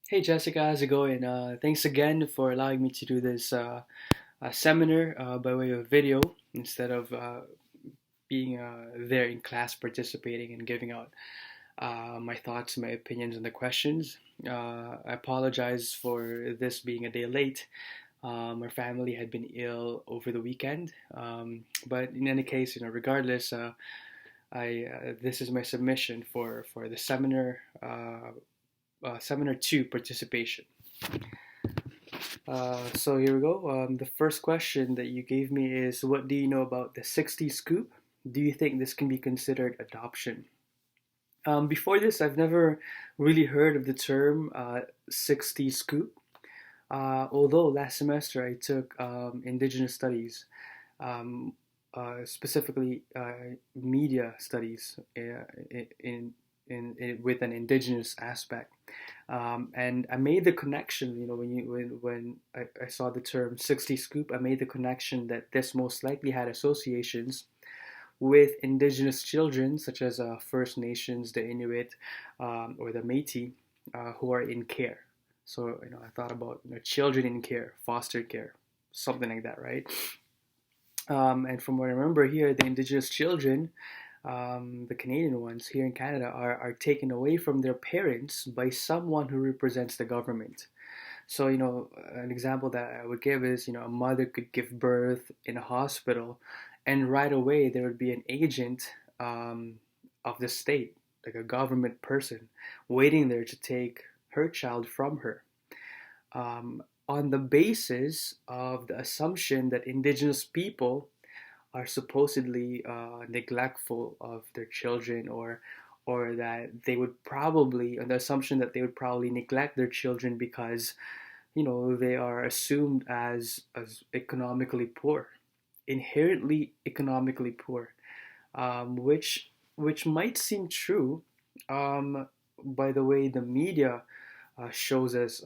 Hey Jessica, how's it going? Thanks again for allowing me to do this seminar by way of video instead of being there in class participating and giving out my thoughts, my opinions, and the questions. I apologize for this being a day late. Our family had been ill over the weekend, but in any case, regardless, I this is my submission for the seminar two participation. So here we go. The first question that you gave me is, what do you know about the 60 scoop? Do you think this can be considered adoption? Before this, I've never really heard of the term 60 scoop. Although last semester I took Indigenous Studies, um, specifically media studies with an Indigenous aspect. And I made the connection, when I saw the term 60 scoop, I made the connection that this most likely had associations with indigenous children, such as First Nations, the Inuit, or the Métis, who are in care. So, I thought about children in care, foster care, something like that, right? And from what I remember here, the indigenous children, the Canadian ones here in Canada, are taken away from their parents by someone who represents the government. So, an example that I would give is, a mother could give birth in a hospital, and right away there would be an agent of the state, like a government person, waiting there to take her child from her. On the basis of the assumption that Indigenous people are supposedly neglectful of their children, or that they would probably, on the assumption that they would probably neglect their children because they are assumed as economically poor, inherently economically poor, which might seem true, by the way the media shows us,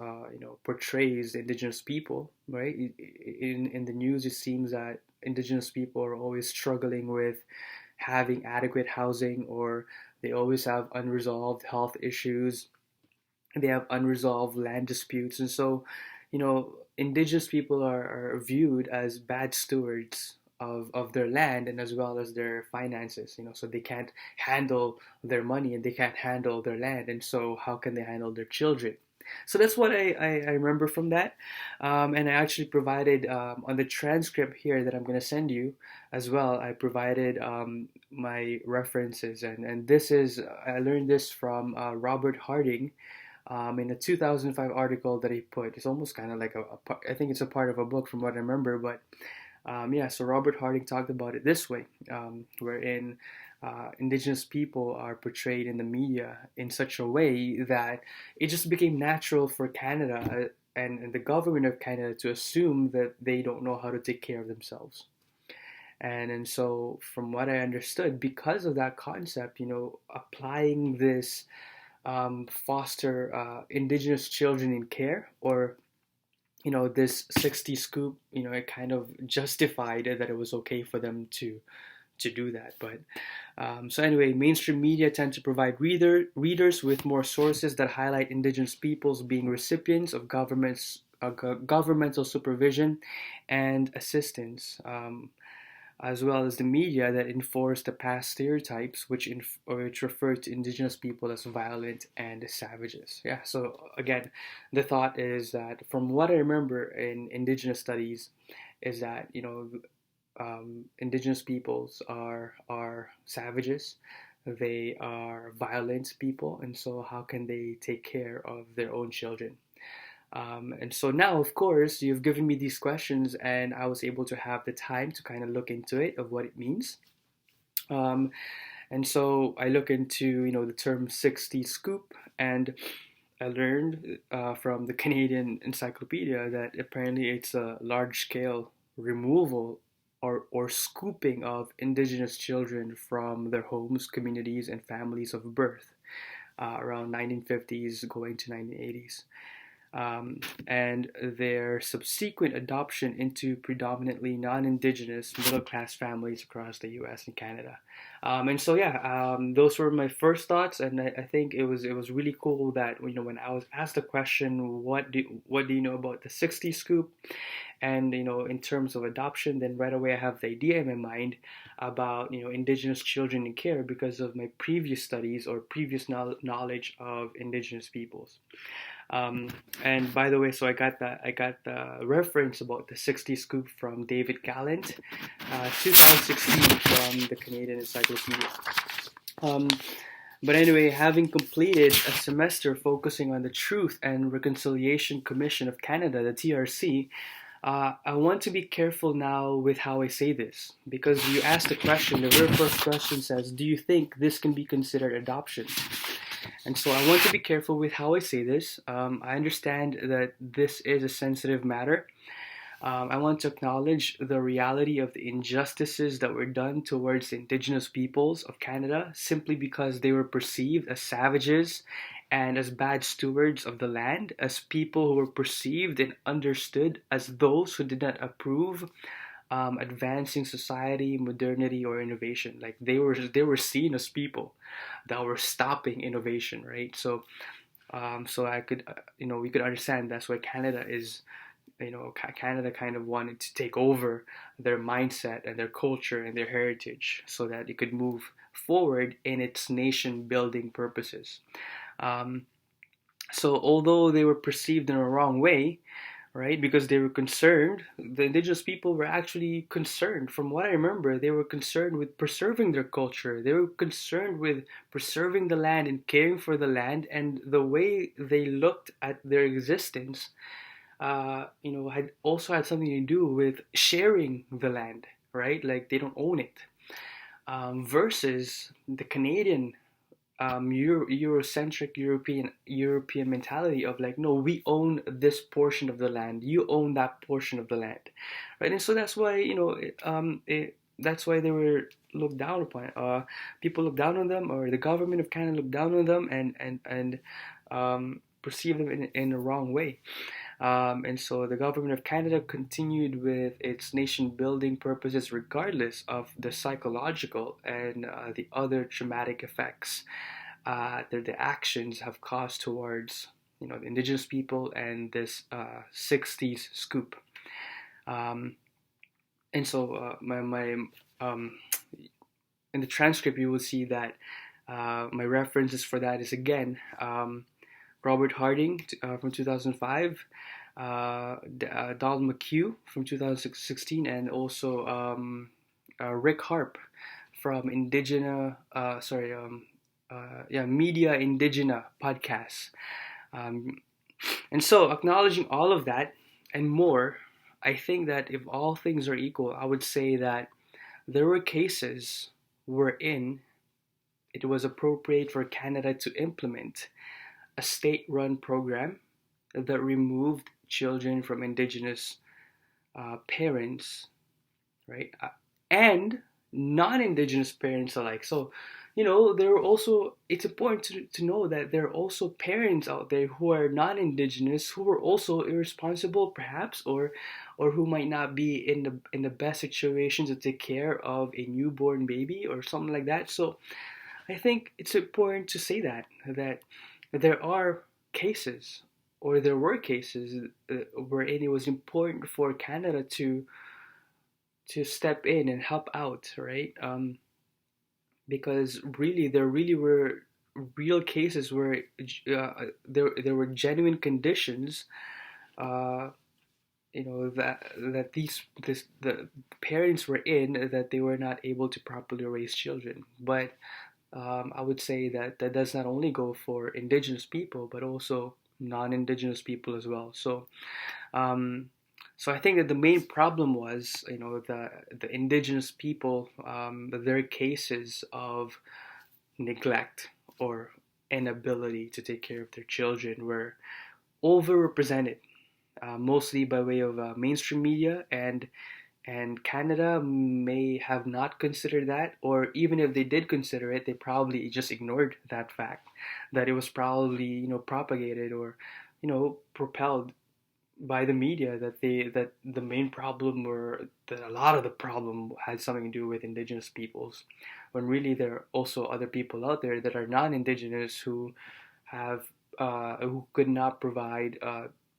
portrays indigenous people, right? In the news, it seems that indigenous people are always struggling with having adequate housing, or they always have unresolved health issues, they have unresolved land disputes, and so indigenous people are viewed as bad stewards of their land, and as well as their finances, so they can't handle their money and they can't handle their land, and so how can they handle their children? So that's what I remember from that. And I actually provided, on the transcript here that I'm going to send you as well, I provided my references. And this is, I learned this from Robert Harding, in a 2005 article that he put. It's almost kind of like I think it's a part of a book from what I remember. But yeah, so Robert Harding talked about it this way, wherein indigenous people are portrayed in the media in such a way that it just became natural for Canada, and the government of Canada, to assume that they don't know how to take care of themselves. And so, from what I understood, because of that concept, applying this, foster indigenous children in care, or this 60 scoop, it kind of justified that it was okay for them to do that. But so anyway, mainstream media tend to provide readers with more sources that highlight indigenous peoples being recipients of governmental supervision and assistance, as well as the media that enforce the past stereotypes, which refer to indigenous people as violent and savages. Yeah. So again, the thought is that, from what I remember in indigenous studies, is that indigenous peoples are savages. They are violent people, and so how can they take care of their own children? And so now, of course, you've given me these questions, and I was able to have the time to kind of look into it, of what it means. Um, and so I look into the term 60 scoop, and I learned from the Canadian Encyclopedia that apparently it's a large scale removal, or scooping of Indigenous children from their homes, communities, and families of birth, around 1950s going to 1980s. and their subsequent adoption into predominantly non-indigenous middle-class families across the U.S. and Canada. And so yeah, those were my first thoughts, and I think it was really cool that when I was asked the question, what do you know about the 60 scoop, and in terms of adoption, then right away I have the idea in my mind about indigenous children in care because of my previous studies or previous knowledge of indigenous peoples. Um, and by the way, so I got the reference about the 60 scoop from David Gallant, 2016 from the Canadian Encyclopedia. Um, but anyway, having completed a semester focusing on the Truth and Reconciliation Commission of Canada, the TRC, I want to be careful now with how I say this because you asked the question. The very first question says, "Do you think this can be considered adoption?" And so I want to be careful with how I say this. I understand that this is a sensitive matter. I want to acknowledge the reality of the injustices that were done towards the Indigenous peoples of Canada simply because they were perceived as savages and as bad stewards of the land, as people who were perceived and understood as those who did not approve advancing society, modernity, or innovation. Like they were seen as people that were stopping innovation, right? So I could we could understand that's why Canada is Canada kind of wanted to take over their mindset and their culture and their heritage so that it could move forward in its nation building purposes. Um, so although they were perceived in a wrong way, right, because they were concerned, the indigenous people were actually concerned. From what I remember, they were concerned with preserving their culture. They were concerned with preserving the land and caring for the land, and the way they looked at their existence had also had something to do with sharing the land, right? Like they don't own it. Versus the Canadian Eurocentric European mentality of like, no, we own this portion of the land, you own that portion of the land, right? And so that's why that's why they were looked down upon. People look down on them, or the government of Canada looked down on them, and perceive them in the wrong way. And so the government of Canada continued with its nation building purposes regardless of the psychological and the other traumatic effects that the actions have caused towards the indigenous people and this 60s scoop. Um, and so my in the transcript you will see that my references for that is again Robert Harding from 2005, Donald McHugh from 2016, and also Rick Harp from Media Indigena podcast. Um, and so, acknowledging all of that and more, I think that if all things are equal, I would say that there were cases wherein it was appropriate for Canada to implement a state-run program that removed children from Indigenous parents, right, and non-Indigenous parents alike. So, there are also. It's important to know that there are also parents out there who are non-Indigenous who are also irresponsible, perhaps, or who might not be in the best situation to take care of a newborn baby or something like that. So, I think it's important to say that there are cases, or there were cases wherein it was important for Canada to step in and help out, right? Because really, there really were real cases where there were genuine conditions, uh, that the parents were in, that they were not able to properly raise children. But I would say that that does not only go for Indigenous people, but also non-Indigenous people as well. Um, so I think that the main problem was, the Indigenous people, their cases of neglect or inability to take care of their children were overrepresented, mostly by way of mainstream media, and Canada may have not considered that, or even if they did consider it, they probably just ignored that fact that it was probably propagated or propelled by the media that the main problem, or that a lot of the problem, had something to do with indigenous peoples, when really there are also other people out there that are non-indigenous have who could not provide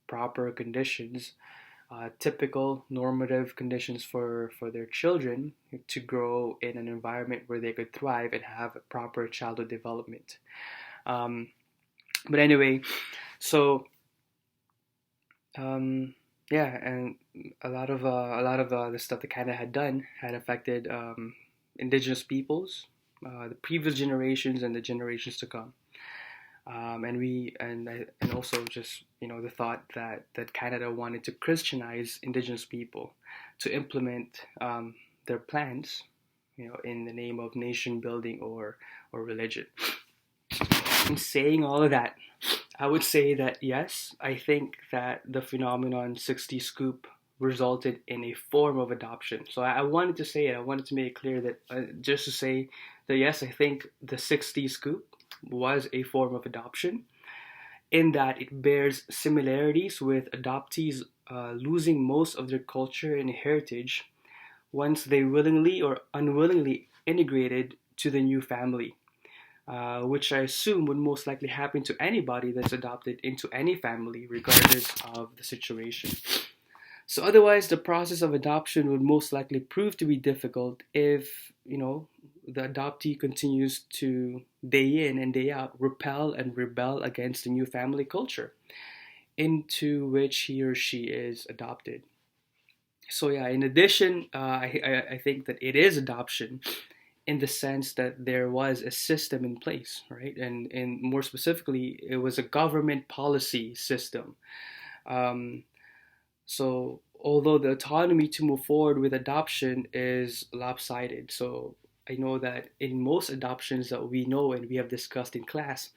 proper conditions, typical normative conditions for their children to grow in an environment where they could thrive and have proper childhood development. Um, but anyway, so um, yeah, and a lot of the stuff that Canada had done had affected indigenous peoples, the previous generations and the generations to come. And also just the thought that Canada wanted to Christianize indigenous people to implement their plans, in the name of nation building or religion. In saying all of that, I would say that yes, I think that the phenomenon 60 scoop resulted in a form of adoption. So I wanted to say it. I wanted to make it clear that just to say that yes, I think the 60 scoop was a form of adoption, in that it bears similarities with adoptees losing most of their culture and heritage once they willingly or unwillingly integrated to the new family, which I assume would most likely happen to anybody that's adopted into any family, regardless of the situation. So otherwise, the process of adoption would most likely prove to be difficult if, the adoptee continues to, day in and day out, repel and rebel against the new family culture into which he or she is adopted. So yeah, in addition, I think that it is adoption in the sense that there was a system in place, right? And more specifically, it was a government policy system. Um, so although the autonomy to move forward with adoption is lopsided, so I know that in most adoptions that we know and we have discussed in class,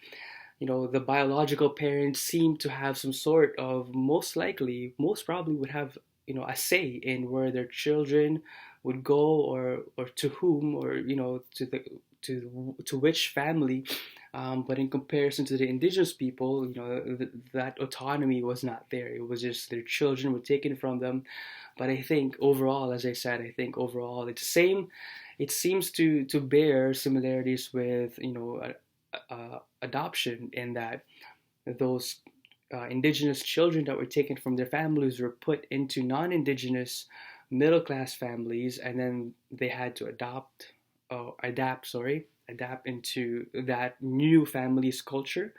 the biological parents seem to have some sort of, most probably would have, a say in where their children would go, or to whom, or to which family. But in comparison to the indigenous people, that autonomy was not there. It was just their children were taken from them. But I think overall, as I said, it's the same. It seems to bear similarities with adoption, in that those indigenous children that were taken from their families were put into non-indigenous middle class families, and then they had to adapt into that new family's culture,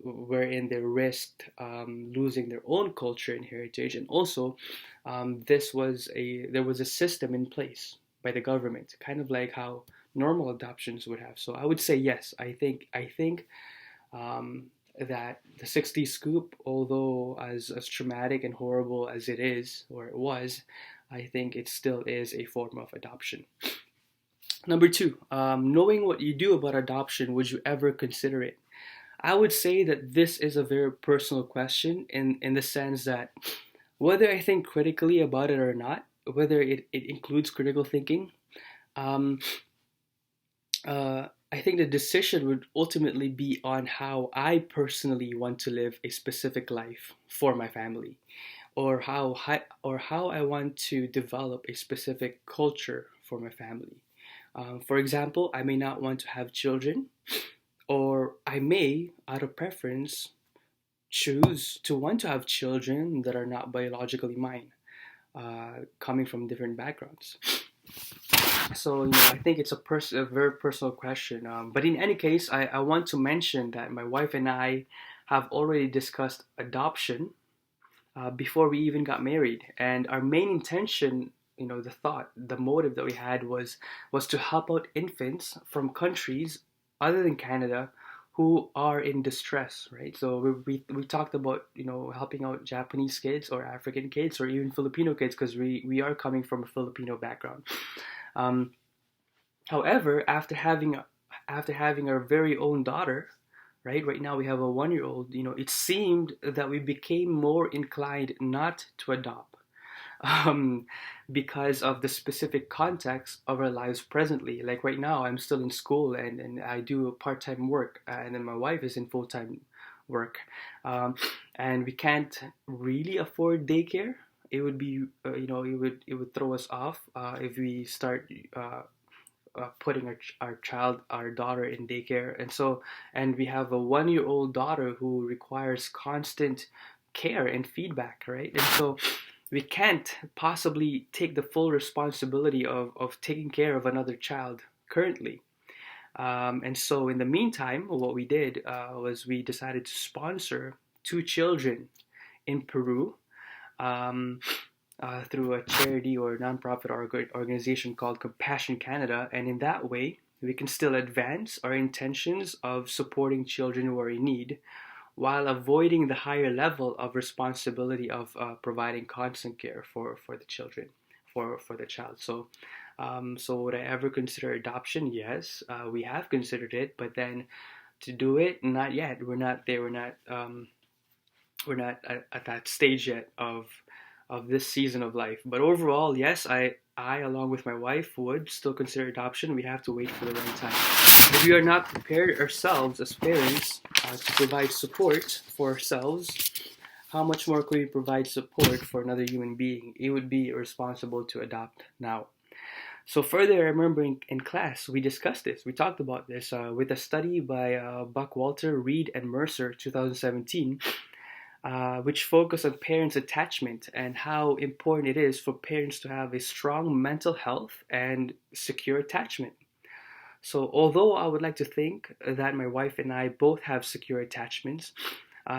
wherein they risked losing their own culture and heritage. And also, there was a system in place by the government, kind of like how normal adoptions would have. So I would say yes. I think that the 60s scoop, although as traumatic and horrible as it is, or it was, I think it still is a form of adoption. Number two, knowing what you do about adoption, would you ever consider it? I would say that this is a very personal question, in the sense that whether I think critically about it or not, whether it includes critical thinking, um, I think the decision would ultimately be on how I personally want to live a specific life for my family, or how I want to develop a specific culture for my family. For example, I may not want to have children, or I may, out of preference, choose to want to have children that are not biologically mine, coming from different backgrounds. So I think it's a very personal question. But in any case, I want to mention that my wife and I have already discussed adoption before we even got married, and our main intention, the motive that we had was to help out infants from countries other than Canada who are in distress, right? So we talked about helping out Japanese kids or African kids or even Filipino kids, because we are coming from a Filipino background. Um, However, after having our very own daughter, right now we have a 1 year old. It seemed that we became more inclined not to adopt, um, because of the specific context of our lives presently. Like right now, I'm still in school, and I do part time work, and then my wife is in full time work, um, and we can't really afford daycare. It would be, it would throw us off if we start putting our daughter in daycare. And we have a 1 year old daughter who requires constant care and feedback, right? And so we can't possibly take the full responsibility of taking care of another child currently. And so in the meantime, what we did was we decided to sponsor two children in Peru, um, through a charity or nonprofit organization called Compassion Canada. And in that way, we can still advance our intentions of supporting children who are in need while avoiding the higher level of responsibility of providing constant care for the children, for the child. So would I ever consider adoption? Yes, we have considered it, but then to do it, not yet. We're not there. We're not at that stage yet of this season of life. But overall, yes, I along with my wife would still consider adoption. We have to wait for the right time. If we are not prepared ourselves as parents to provide support for ourselves, how much more could we provide support for another human being? It would be irresponsible to adopt now. So further, I remember in class we discussed this. We talked about this with a study by Buckwalter, Reed, and Mercer, 2017, which focus on parents' attachment and how important it is for parents to have a strong mental health and secure attachment. So, although I would like to think that my wife and I both have secure attachments,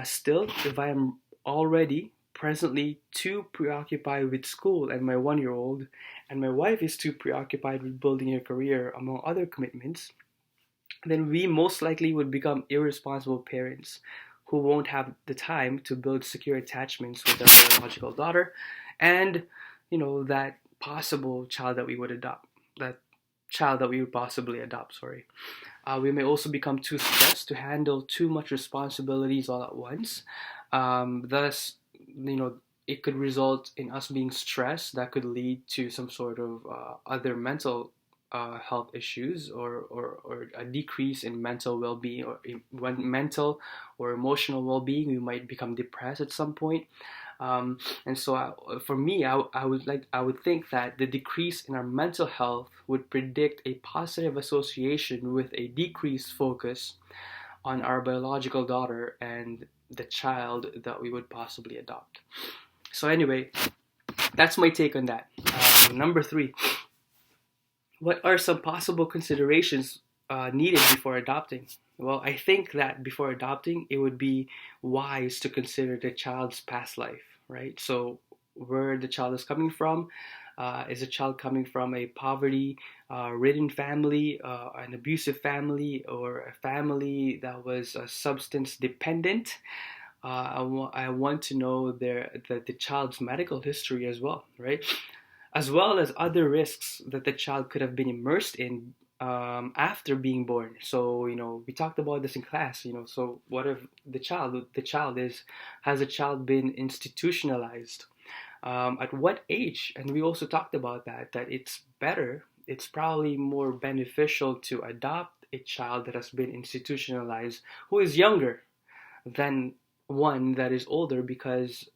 still, if I am already presently too preoccupied with school and my 1 year old, and my wife is too preoccupied with building a career among other commitments, then we most likely would become irresponsible parents who won't have the time to build secure attachments with our biological daughter and, that possible child that we would adopt, that child that we would possibly adopt, sorry. We may also become too stressed to handle too much responsibilities all at once. Thus, it could result in us being stressed. That could lead to some sort of other mental health issues, or a decrease in mental well-being, or mental or emotional well-being. We might become depressed at some point. And so for me, I would think that the decrease in our mental health would predict a positive association with a decreased focus on our biological daughter and the child that we would possibly adopt. So anyway, that's my take on that. Number 3, what are some possible considerations needed before adopting? Well, I think that before adopting, it would be wise to consider the child's past life, right? So, where the child is coming from. Is the child coming from a poverty ridden family, an abusive family, or a family that was substance dependent? I want to know the child's medical history as well, right? As well as other risks that the child could have been immersed in after being born. So we talked about this in class. So what if the child has a child been institutionalized? At what age? And we also talked about that it's probably more beneficial to adopt a child that has been institutionalized who is younger than one that is older, because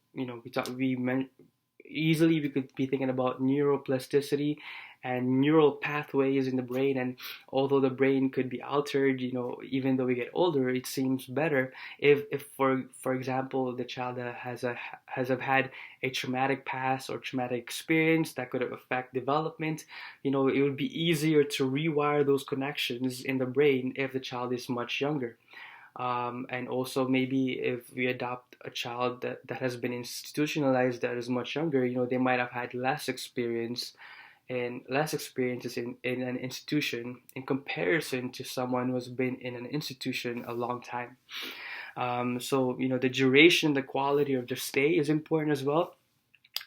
easily we could be thinking about neuroplasticity and neural pathways in the brain. And although the brain could be altered, even though we get older, it seems better if for example, the child has had a traumatic past or traumatic experience that could affect development. It would be easier to rewire those connections in the brain if the child is much younger. And also, maybe if we adopt a child that has been institutionalized that is much younger, they might have had less experiences in an institution in comparison to someone who has been in an institution a long time. So the duration, the quality of their stay is important as well.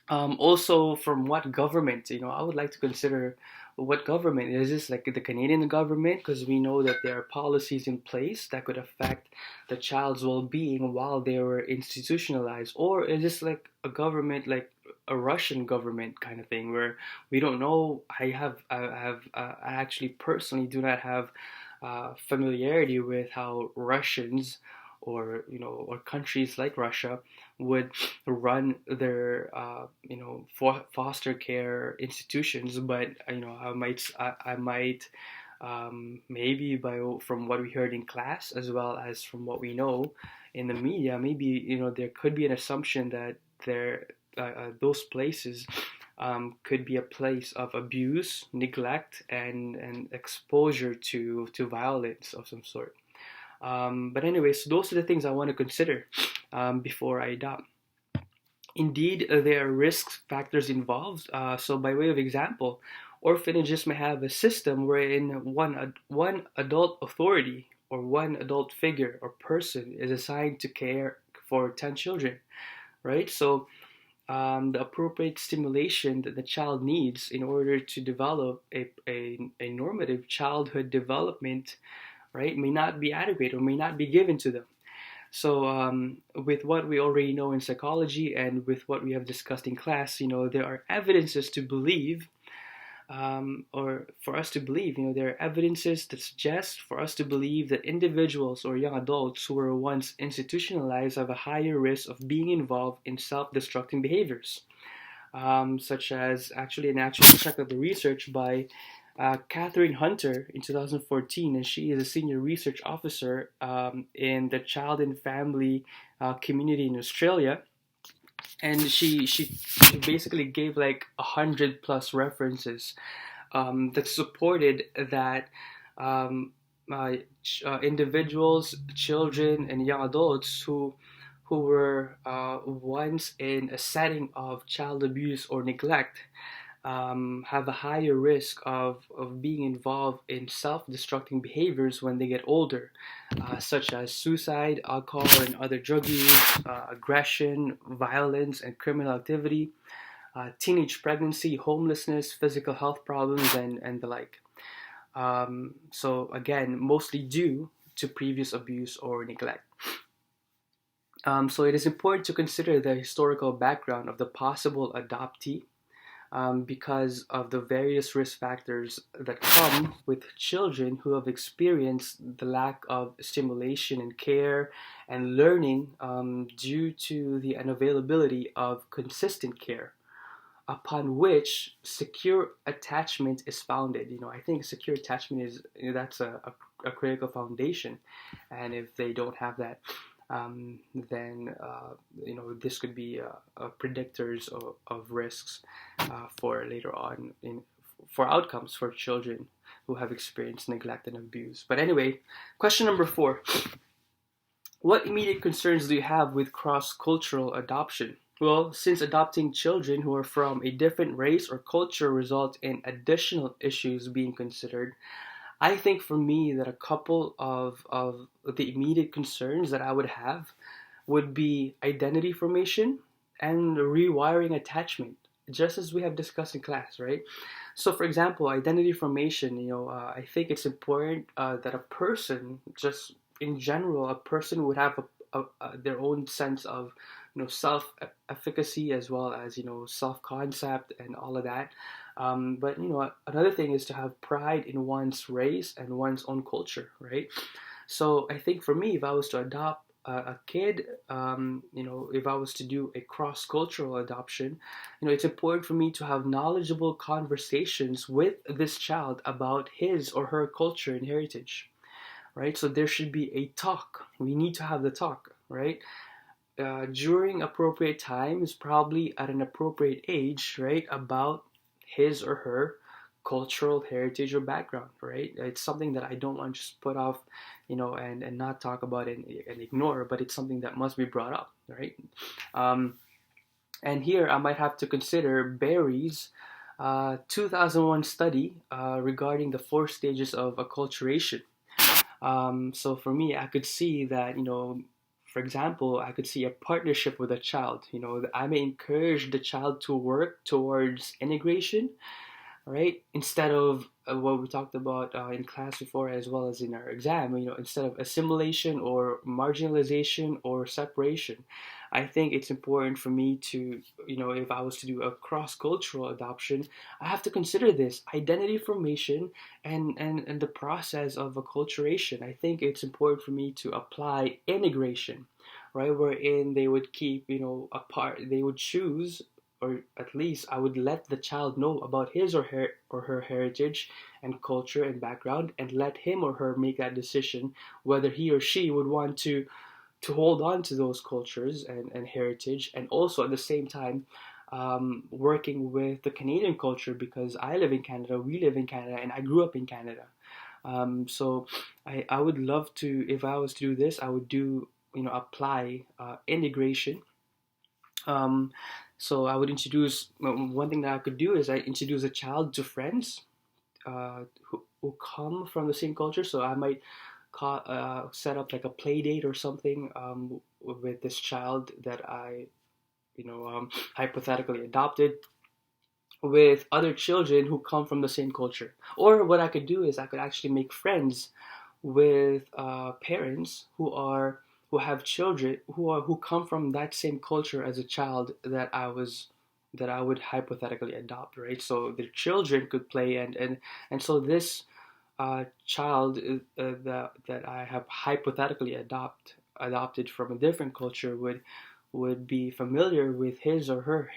Also, from what government, I would like to consider what government. Is this like the Canadian government? Because we know that there are policies in place that could affect the child's well-being while they were institutionalized. Or is this like a government, like a Russian government kind of thing, where we don't know? I actually personally do not have familiarity with how Russians or or countries like Russia would run their foster care institutions. But I might maybe from what we heard in class, as well as from what we know in the media, maybe there could be an assumption that there those places could be a place of abuse, neglect, and exposure to violence of some sort. But anyways, those are the things I want to consider before I adopt. Indeed, there are risk factors involved. So, by way of example, orphanages may have a system wherein one adult authority or one adult figure or person is assigned to care for 10 children, right? So, the appropriate stimulation that the child needs in order to develop a normative childhood development, right, may not be adequate or may not be given to them. So, with what we already know in psychology and with what we have discussed in class, there are evidences to believe, or for us to believe, there are evidences that suggest for us to believe that individuals or young adults who were once institutionalized have a higher risk of being involved in self-destructing behaviors, such as actually an actual check of the research by Catherine Hunter in 2014, and she is a senior research officer in the child and family community in Australia. And she basically gave like 100 plus references that supported that um, individuals, children, and young adults who were once in a setting of child abuse or neglect have a higher risk of being involved in self-destructing behaviors when they get older, such as suicide, alcohol and other drug use, aggression, violence, and criminal activity, teenage pregnancy, homelessness, physical health problems, and the like. So, again, mostly due to previous abuse or neglect. So, it is important to consider the historical background of the possible adoptee because of the various risk factors that come with children who have experienced the lack of stimulation and care and learning due to the unavailability of consistent care upon which secure attachment is founded. I think secure attachment is that's a critical foundation, and if they don't have that, then this could be predictors of risks for later on for outcomes for children who have experienced neglect and abuse. But anyway, question number 4: what immediate concerns do you have with cross-cultural adoption? Well, since adopting children who are from a different race or culture result in additional issues being considered, I think for me that a couple of the immediate concerns that I would have would be identity formation and rewiring attachment, just as we have discussed in class, right? So, for example, identity formation, I think it's important that a person, just in general, a person would have their own sense of, self-efficacy as well as, self-concept and all of that. But another thing is to have pride in one's race and one's own culture, right? So I think for me, if I was to adopt a kid, if I was to do a cross-cultural adoption, it's important for me to have knowledgeable conversations with this child about his or her culture and heritage, right? So there should be a talk. We need to have the talk, right? During appropriate times, probably at an appropriate age, right, about his or her cultural heritage or background, right? It's something that I don't want to just put off, and not talk about and ignore, but it's something that must be brought up, right? And here I might have to consider Berry's 2001 study regarding the 4 stages of acculturation. So for me, I could see that, for example, I could see a partnership with a child. I may encourage the child to work towards integration, right? Instead of what we talked about in class before, as well as in our exam, instead of assimilation or marginalization or separation, I think it's important for me to, if I was to do a cross-cultural adoption, I have to consider this identity formation and the process of acculturation. I think it's important for me to apply integration, right? Wherein they would keep, apart, they would choose, or at least I would let the child know about his or her heritage and culture and background, and let him or her make that decision whether he or she would want to hold on to those cultures and heritage, and also at the same time working with the Canadian culture, because I live in Canada, we live in Canada, and I grew up in Canada. So I would love to, if I was to do this, I would do, apply integration. Um, so I would introduce, one thing that I could do is I introduce a child to friends who come from the same culture. So I might set up like a play date or something with this child that I, hypothetically adopted, with other children who come from the same culture. Or what I could do is I could actually make friends with parents who have children who come from that same culture as a child that I would hypothetically adopt, right? So their children could play, and so this child that I have hypothetically adopted from a different culture would be familiar with his or her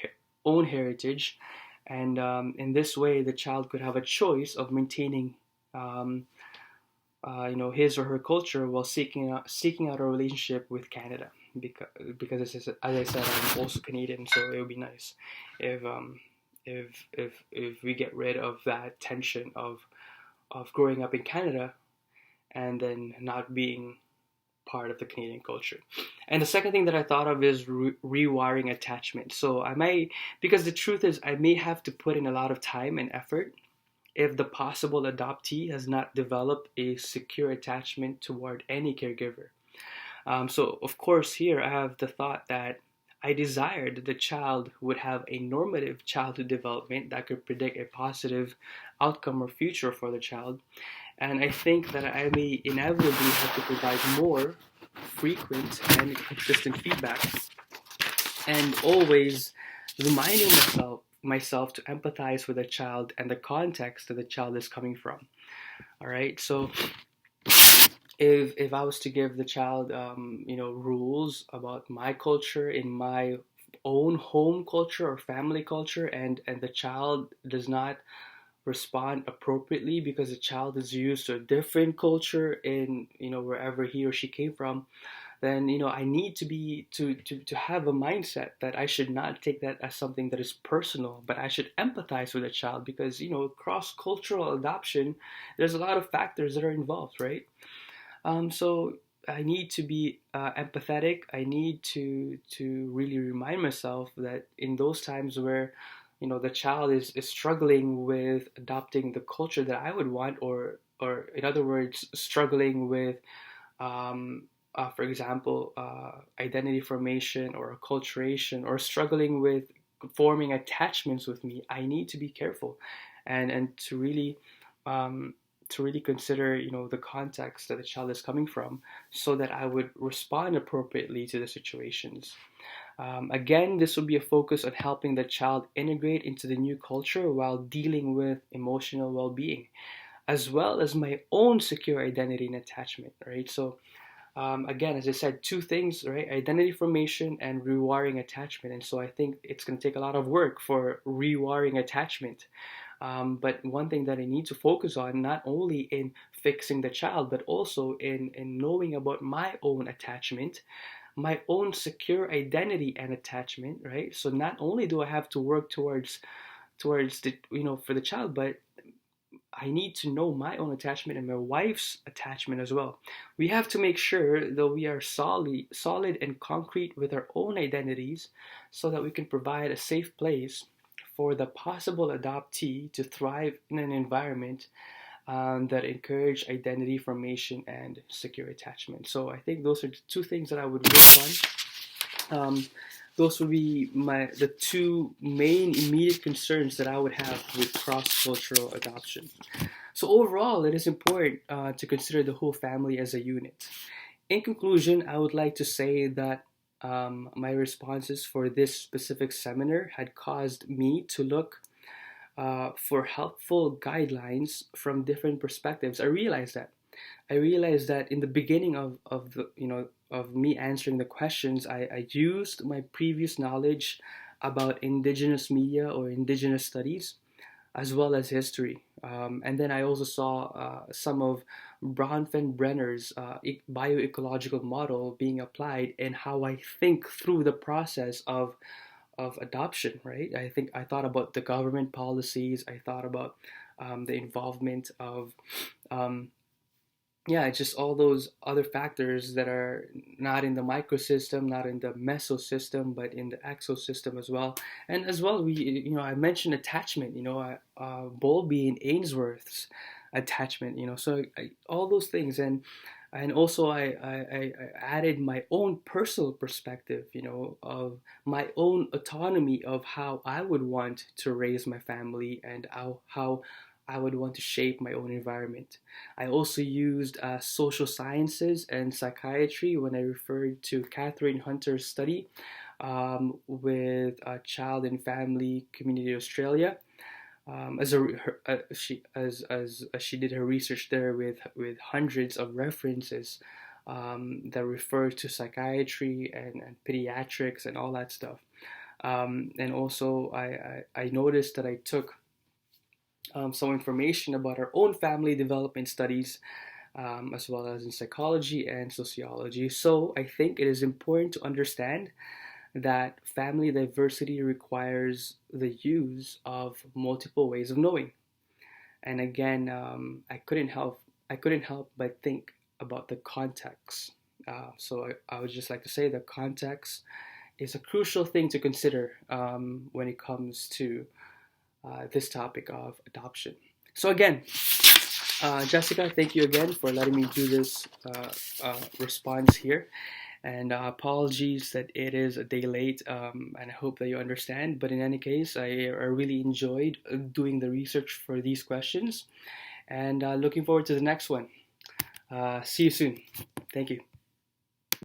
own heritage, and in this way, the child could have a choice of maintaining, um, his or her culture while seeking out a relationship with Canada. Because as I said, I'm also Canadian, so it would be nice if if we get rid of that tension of growing up in Canada and then not being part of the Canadian culture. And the second thing that I thought of is rewiring attachment. So I may, because the truth is, I may have to put in a lot of time and effort if the possible adoptee has not developed a secure attachment toward any caregiver. So, of course, here I have the thought that I desired that the child would have a normative childhood development that could predict a positive outcome or future for the child. And I think that I may inevitably have to provide more frequent and consistent feedback, and always reminding myself to empathize with the child and the context that the child is coming from. All right, so if I was to give the child rules about my culture in my own home culture or family culture, and the child does not respond appropriately because the child is used to a different culture in wherever he or she came from, then I need to be to have a mindset that I should not take that as something that is personal, but I should empathize with a child, because cross cultural adoption, there's a lot of factors that are involved, right? So I need to be empathetic. I need to really remind myself that in those times where the child is struggling with adopting the culture that I would want, or in other words, struggling with for example, identity formation or acculturation, or struggling with forming attachments with me, I need to be careful, and um, to really consider the context that the child is coming from, so that I would respond appropriately to the situations. Again, this will be a focus on helping the child integrate into the new culture while dealing with emotional well-being, as well as my own secure identity and attachment. Right, so again, as I said, two things, right? Identity formation and rewiring attachment. And so I think it's going to take a lot of work for rewiring attachment. But one thing that I need to focus on, not only in fixing the child, but also in knowing about my own attachment, my own secure identity and attachment, right? So not only do I have to work towards the for the child, but I need to know my own attachment and my wife's attachment as well. We have to make sure that we are solid and concrete with our own identities, so that we can provide a safe place for the possible adoptee to thrive in an environment that encourage identity formation and secure attachment. So I think those are the two things that I would work on. those would be the two main immediate concerns that I would have with cross-cultural adoption. So overall, it is important to consider the whole family as a unit. In conclusion, I would like to say that my responses for this specific seminar had caused me to look for helpful guidelines from different perspectives. I realized that in the beginning of the of me answering the questions, I used my previous knowledge about indigenous media or indigenous studies as well as history. And then I also saw some of Bronfenbrenner's bioecological model being applied and how I think through the process of adoption, right? I thought about the government policies. I thought about the involvement of um, yeah, just all those other factors that are not in the microsystem, not in the mesosystem, but in the exosystem as well. And as well, I mentioned attachment, Bowlby and Ainsworth's attachment, so all those things. And also I added my own personal perspective, of my own autonomy of how I would want to raise my family and how I would want to shape my own environment. I also used social sciences and psychiatry when I referred to Catherine Hunter's study with Child and Family Community Australia. As a her, she as she did her research there with hundreds of references that refer to psychiatry and pediatrics and all that stuff. And also, I noticed that I took some information about our own family development studies, as well as in psychology and sociology. So I think it is important to understand that family diversity requires the use of multiple ways of knowing. And again, I couldn't help but think about the context. So I would just like to say that context is a crucial thing to consider when it comes to this topic of adoption. So again, Jessica, thank you again for letting me do this response here. And apologies that it is a day late, and I hope that you understand. But in any case, I really enjoyed doing the research for these questions, and looking forward to the next one. See you soon. Thank you.